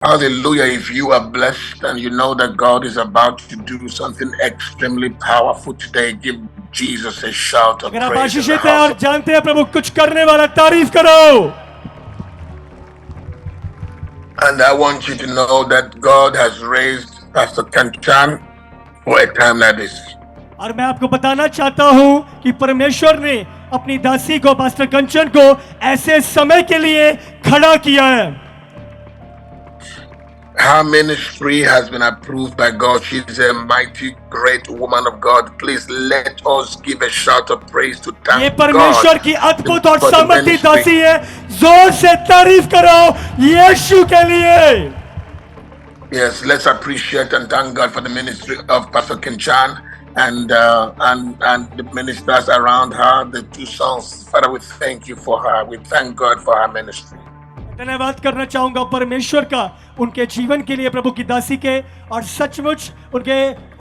Hallelujah. If you are blessed and you know that God is about to do something extremely powerful today, give Jesus a shout of अगर आप praise in the आशीषित हैं house और of. जानते हैं प्रभु कुछ करने वाला, तारीफ करो. And I want you to know that God has raised Pastor Kanchan for a time like this. और मैं आपको बताना चाहता हूं कि परमेश्वर ने अपनी दासी को, पास्टर कंचन को, ऐसे समय के लिए खड़ा किया है. Her ministry has been approved by God. She's a mighty, great woman of God. Please let us give a shout of praise to ये thank God परमेश्वर की अद्भुत और for the सामर्थी ministry. दासी है. जोर से तारीफ करो यीशु के लिए. Yes, let's appreciate and thank God for the ministry of Pastor Kinchan and the ministers around her, the two sons. Father, we thank you for her. We thank God for her ministry. धन्यवाद करना चाहूंगा परमेश्वर का उनके जीवन के लिए, प्रभु की दासी के, और सचमुच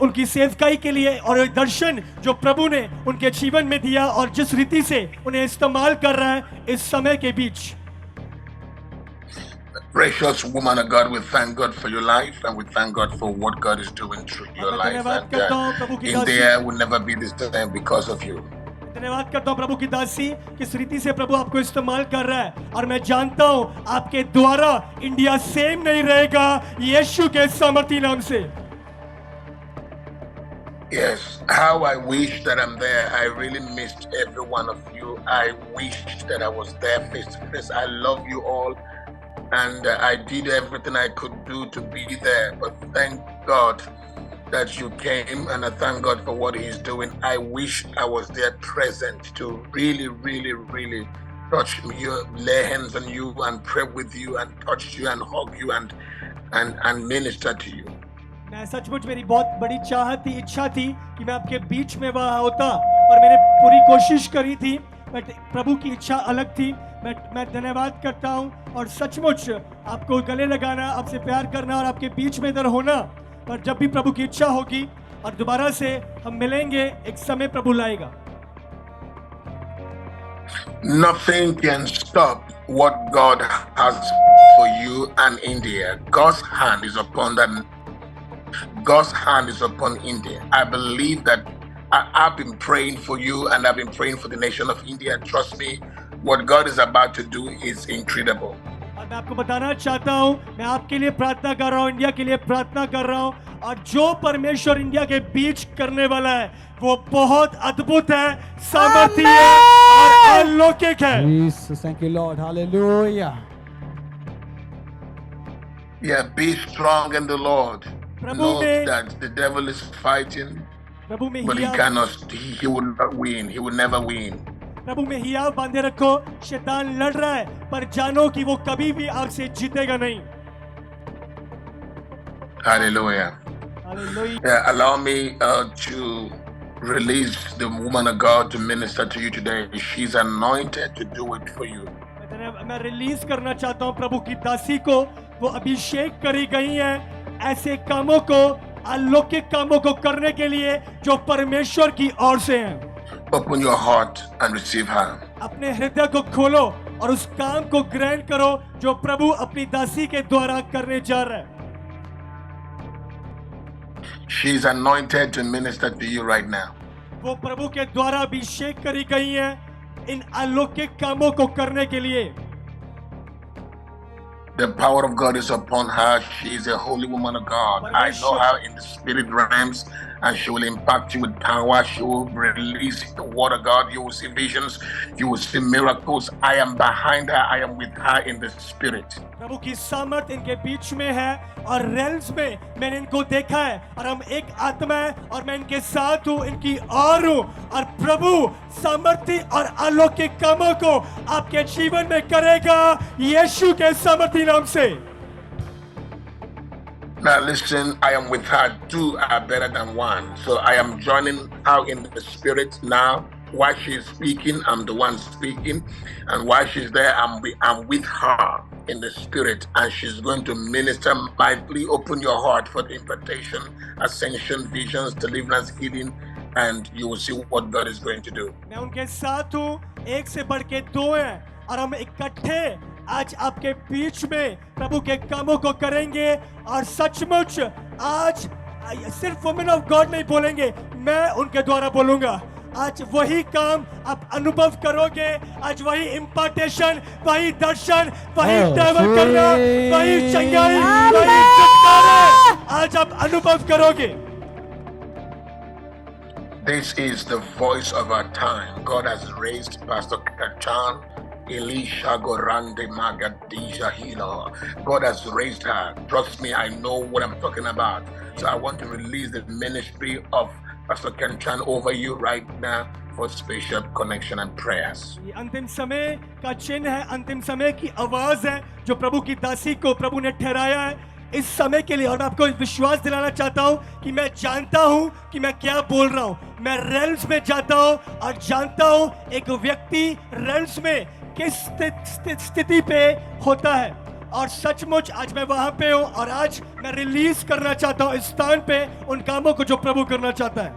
उनकी सेवकाई के लिए, और दर्शन जो प्रभु ने उनके जीवन में दिया और जिस रीति से उन्हें इस्तेमाल कर रहा है इस समय के बीच. Precious woman of God, we thank God for your life and we thank God for what God is doing through your life. And India will never be the same because of you. धन्यवाद करता हूं प्रभु की दासी, किस रीति से प्रभु आपको इस्तेमाल कर रहा है, और मैं जानता हूं आपके द्वारा इंडिया सेम नहीं रहेगा यीशु के सामर्थी नाम से. Yes, how I wish that I'm there. I really missed every one of you. I wish that I was there face to face. I love you all. And I did everything I could do to be there. But thank God that you came, and I thank God for what He's doing. I wish I was there present to really, really, really touch you, lay hands on you, and pray with you, and touch you, and hug you, and minister to you. मैं सचमुच, मेरी बहुत बड़ी चाहत थी, इच्छा थी कि मैं आपके बीच में वहां होता, और मैंने पूरी कोशिश करी थी, बट प्रभु की इच्छा अलग थी. मैं धन्यवाद करता हूं, और सचमुच आपको गले लगाना, आपसे प्यार करना और आपके बीच में इधर होना. पर जब भी प्रभु की इच्छा होगी और दोबारा से हम मिलेंगे, एक समय प्रभु लाएगा. Nothing can stop what God has for you and India. God's hand is upon them. God's hand is upon India. I believe that I've been praying for you and I've been praying for the nation of India. Trust me, what God is about to do is incredible. और मैं आपको बताना चाहता हूं, मैं आपके लिए प्रार्थना कर रहा हूं, इंडिया के लिए प्रार्थना कर रहा हूं, और जो परमेश्वर इंडिया के बीच करने वाला है वो बहुत अद्भुत है, सामर्थी है और अलौकिक है. Jesus, thank you, Lord. Hallelujah. Yeah, be strong in the Lord. Prabhu Know में, that the devil is fighting, प्रभु में but he here, cannot. He will not win. He will never win. प्रभु में हिया बांधे रखो. शैतान लड़ रहा है, पर जानो कि वो कभी भी आपसे जीतेगा नहीं. Hallelujah. Hallelujah. Yeah, allow me to release the woman of God to minister to you today. She's anointed to do it for you. मैं रिलीज करना चाहता हूं प्रभु की दासी को. वो अभिषेक करी गई है ऐसे कामों को, अलौकिक कामों को करने के लिए जो परमेश्वर की ओर से हैं. Open your heart and receive her. अपने हृदय को खोलो और उस काम को ग्रहण करो जो प्रभु अपनी दासी के द्वारा करने जा रहा है. She is anointed to minister to you right now. वो प्रभु के द्वारा अभिषेक करी गई है इन अलौकिक कामों को करने के लिए. The power of God is upon her. She is a holy woman of God. I know her in the spirit realms, and she will impact you with power. She will release the word of God. You will see visions. You will see miracles. I am behind her. I am with her in the spirit. प्रभु की सामर्थ इनके बीच में है, और rails में मैंने इनको देखा है, और हम एक आत्मा है, और मैं इनके साथ हूँ, इनकी और हूँ, और प्रभु सामर्थी और अलौकिक कामों को आपके जीवन में करेगा यीशु के सामर्थी नाम से. Now listen, I am with her. Two are better than one. So I am joining her in the spirit now. While she is speaking, I'm the one speaking. And while she's there, I'm with her in the spirit. And she's going to minister mightily. Open your heart for the impartation, ascension, visions, deliverance, healing. And you will see what God is going to do. मैं उनके साथ हूँ, एक से बढ़ के दो हैं, और हम इकट्ठे आज आपके बीच में प्रभु के कामों को करेंगे और सचमुच आज सिर्फ वुमेन ऑफ गॉड नहीं बोलेंगे, मैं उनके द्वारा बोलूंगा। आज वही काम आप अनुभव करोगे, आज वही इम्पार्टेशन, वही दर्शन, वही ट्रैवल करना, वही चंगाई, वही छुटकारा आज आप अनुभव करोगे। This is the voice of our time. God has raised Pastor Kachan, Elisha Gorande Magadija Hilo. God has raised her. Trust me, I know what I'm talking about. So I want to release the ministry of Pastor Kachan over you right now for special connection and prayers. ये अंतिम समय का चिन्ह है, अंतिम समय की आवाज है जो प्रभु की दासी को प्रभु ने ठहराया है इस समय के लिए। और मैं आपको विश्वास दिलाना चाहता हूं कि मैं जानता हूं कि मैं क्या बोल रहा हूं। मैं रेल्स में जाता हूं और जानता हूं एक व्यक्ति रेल्स में किस स्थिति पे होता है, और सचमुच आज मैं वहां पे हूं और आज मैं रिलीज करना चाहता हूं इस स्थान पे उन कामों को जो प्रभु करना चाहता है।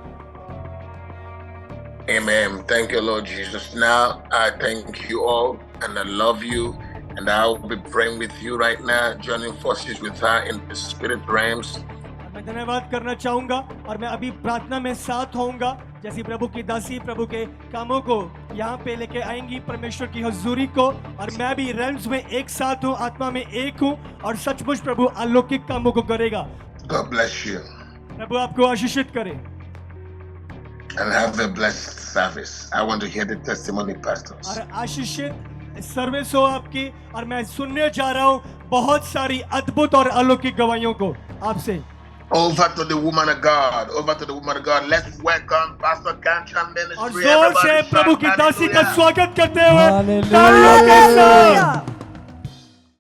Amen. Thank you, Lord Jesus. Now I thank you all and I love you. And I'll be praying with you right now, joining forces with her in the spirit realms. मैं धन्यवाद करना चाहूंगा और मैं अभी प्रार्थना में साथ होऊंगा जैसी प्रभु की दासी प्रभु के कामों को यहाँ पे लेके आएंगी परमेश्वर की हुजूरी को, और मैं भी रेल्म्स में एक साथ हूँ, आत्मा में एक हूँ, और सचमुच प्रभु अलौकिक कामों को करेगा। God bless you. प्रभु आपको आशीषित करे। And have a blessed service. I want to hear the testimony, pastors. और आशीषित सर्विस हो आपकी, और मैं सुनने जा रहा हूँ बहुत सारी अद्भुत और अलौकिक गवाहियों को आपसे। Over to the woman of God. Over to the woman of God. Let's welcome Pastor Kachan Ministry. और जोर से Everybody प्रभु shout की दासी का hallelujah. स्वागत करते हुए Hallelujah. तालियों के साथ